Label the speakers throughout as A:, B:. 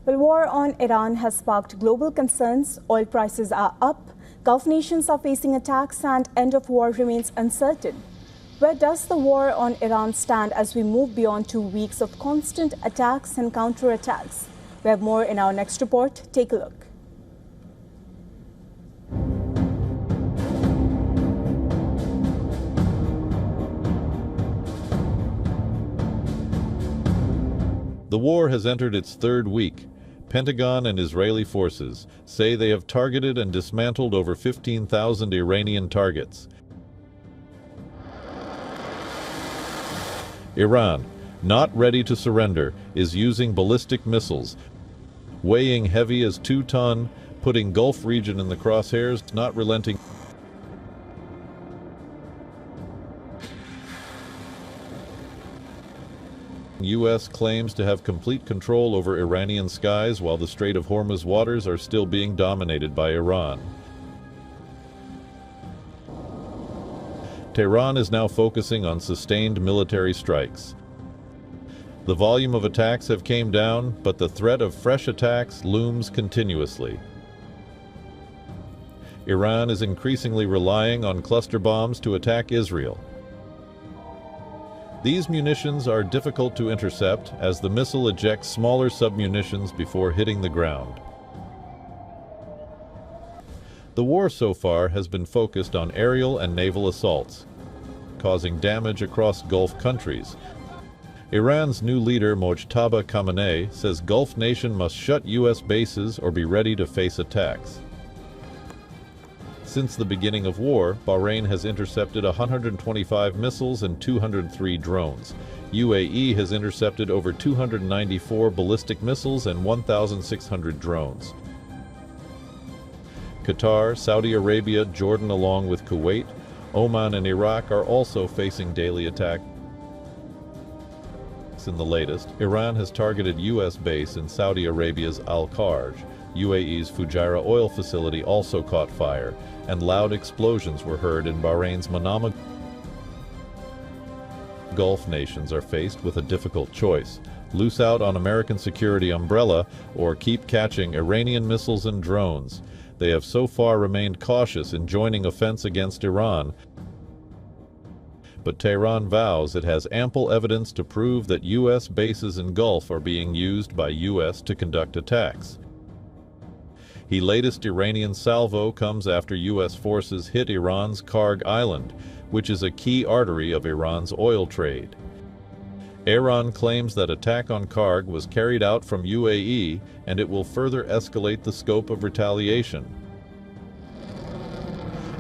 A: Well, war on Iran has sparked global concerns. Oil prices are up, Gulf nations are facing attacks, and end of war remains uncertain. Where does the war on Iran stand as we move beyond 2 weeks of constant attacks and counterattacks? We have more in our next report. Take a look.
B: The war has entered its third week. Pentagon and Israeli forces say they have targeted and dismantled over 15,000 Iranian targets. Iran, not ready to surrender, is using ballistic missiles, weighing heavy as 2 tons, putting Gulf region in the crosshairs, not relenting. U.S. claims to have complete control over Iranian skies while the Strait of Hormuz waters are still being dominated by Iran. Tehran is now focusing on sustained military strikes. The volume of attacks have came down, but the threat of fresh attacks looms continuously. Iran is increasingly relying on cluster bombs to attack Israel. These munitions are difficult to intercept as the missile ejects smaller submunitions before hitting the ground. The war so far has been focused on aerial and naval assaults, causing damage across Gulf countries. Iran's new leader, Mojtaba Khamenei, says Gulf nation must shut U.S. bases or be ready to face attacks. Since the beginning of war, Bahrain has intercepted 125 missiles and 203 drones. UAE has intercepted over 294 ballistic missiles and 1,600 drones. Qatar, Saudi Arabia, Jordan, along with Kuwait, Oman, and Iraq are also facing daily attacks. In the latest, Iran has targeted U.S. base in Saudi Arabia's Al-Kharj. UAE's Fujairah oil facility also caught fire, and loud explosions were heard in Bahrain's Manama. Gulf nations are faced with a difficult choice: loose out on American security umbrella or keep catching Iranian missiles and drones. They have so far remained cautious in joining offense against Iran, but Tehran vows it has ample evidence to prove that U.S. bases in Gulf are being used by U.S. to conduct attacks. The latest Iranian salvo comes after U.S. forces hit Iran's Karg Island, which is a key artery of Iran's oil trade. Iran claims that attack on Karg was carried out from UAE, and it will further escalate the scope of retaliation.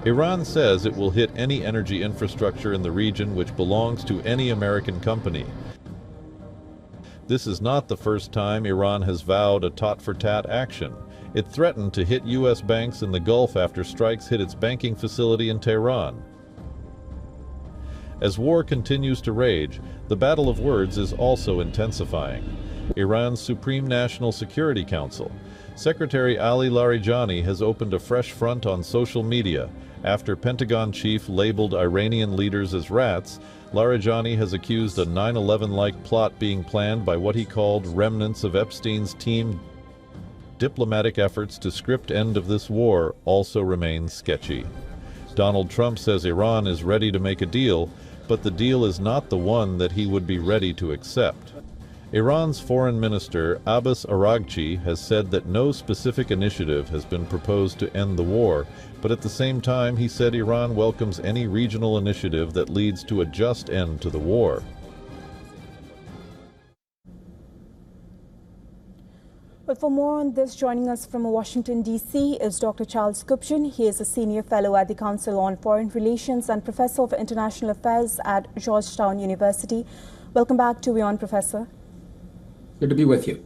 B: Iran says it will hit any energy infrastructure in the region which belongs to any American company. This is not the first time Iran has vowed a tat-for-tat action. It threatened to hit U.S. banks in the Gulf after strikes hit its banking facility in Tehran. As war continues to rage, the battle of words is also intensifying. Iran's Supreme National Security Council, Secretary Ali Larijani, has opened a fresh front on social media. After Pentagon chief labeled Iranian leaders as rats, Larijani has accused a 9/11-like plot being planned by what he called remnants of Epstein's team. Diplomatic efforts to script end of this war also remain sketchy. Donald Trump says Iran is ready to make a deal, but the deal is not the one that he would be ready to accept. Iran's Foreign Minister Abbas Araghchi has said that no specific initiative has been proposed to end the war, but at the same time he said Iran welcomes any regional initiative that leads to a just end to the war.
A: But for more on this, joining us from Washington, D.C. is Dr. Charles Kupchan. He is a senior fellow at the Council on Foreign Relations and professor of international affairs at Georgetown University. Welcome back to WION, Professor.
C: Good to be with you.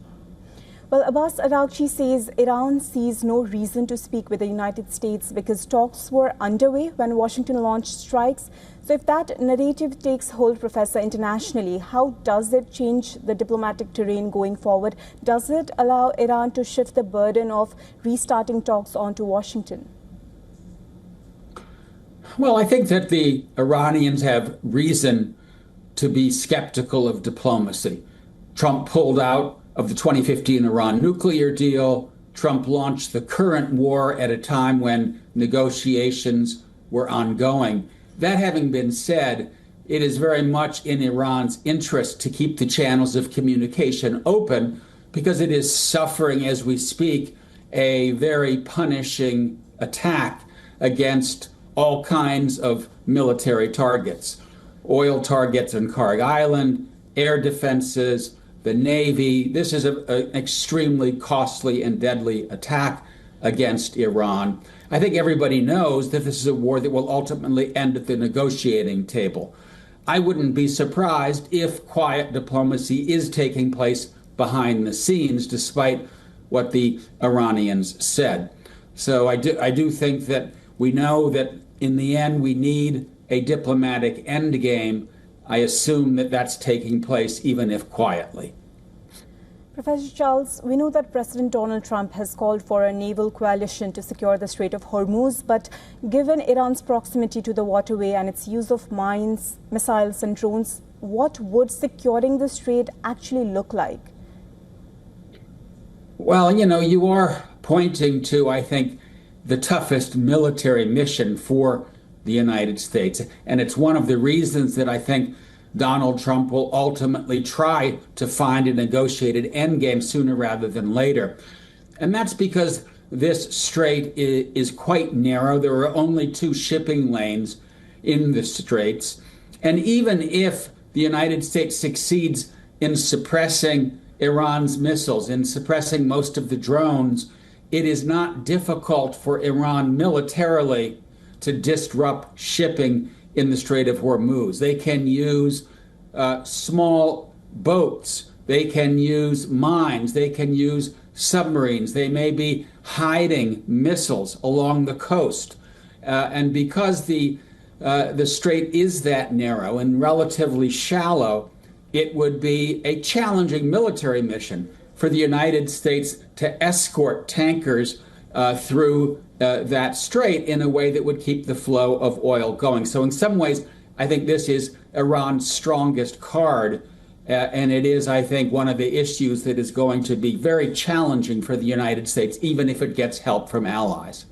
A: Well, Abbas Araghchi says Iran sees no reason to speak with the United States because talks were underway when Washington launched strikes. So if that narrative takes hold, Professor, internationally, how does it change the diplomatic terrain going forward? Does it allow Iran to shift the burden of restarting talks onto Washington?
C: Well, I think that the Iranians have reason to be skeptical of diplomacy. Trump pulled out of the 2015 Iran nuclear deal. Trump launched the current war at a time when negotiations were ongoing. That having been said, it is very much in Iran's interest to keep the channels of communication open because it is suffering, as we speak, a very punishing attack against all kinds of military targets. Oil targets on Karg Island, air defenses, the Navy. This is an extremely costly and deadly attack against Iran. I think everybody knows that this is a war that will ultimately end at the negotiating table. I wouldn't be surprised if quiet diplomacy is taking place behind the scenes, despite what the Iranians said. So I do think that we know that in the end we need a diplomatic endgame. I assume that that's taking place, even if quietly.
A: Professor Charles, we know that President Donald Trump has called for a naval coalition to secure the Strait of Hormuz, but given Iran's proximity to the waterway and its use of mines, missiles and drones, what would securing the strait actually look like?
C: Well, you are pointing to, I think, the toughest military mission for the United States. And it's one of the reasons that I think Donald Trump will ultimately try to find a negotiated endgame sooner rather than later. And that's because this strait is quite narrow. There are only 2 shipping lanes in the straits. And even if the United States succeeds in suppressing Iran's missiles, in suppressing most of the drones, it is not difficult for Iran militarily to disrupt shipping in the Strait of Hormuz. They can use small boats. They can use mines. They can use submarines. They may be hiding missiles along the coast. And because the strait is that narrow and relatively shallow, it would be a challenging military mission for the United States to escort tankers through that strait in a way that would keep the flow of oil going. So in some ways, I think this is Iran's strongest card. And it is, I think, one of the issues that is going to be very challenging for the United States, even if it gets help from allies.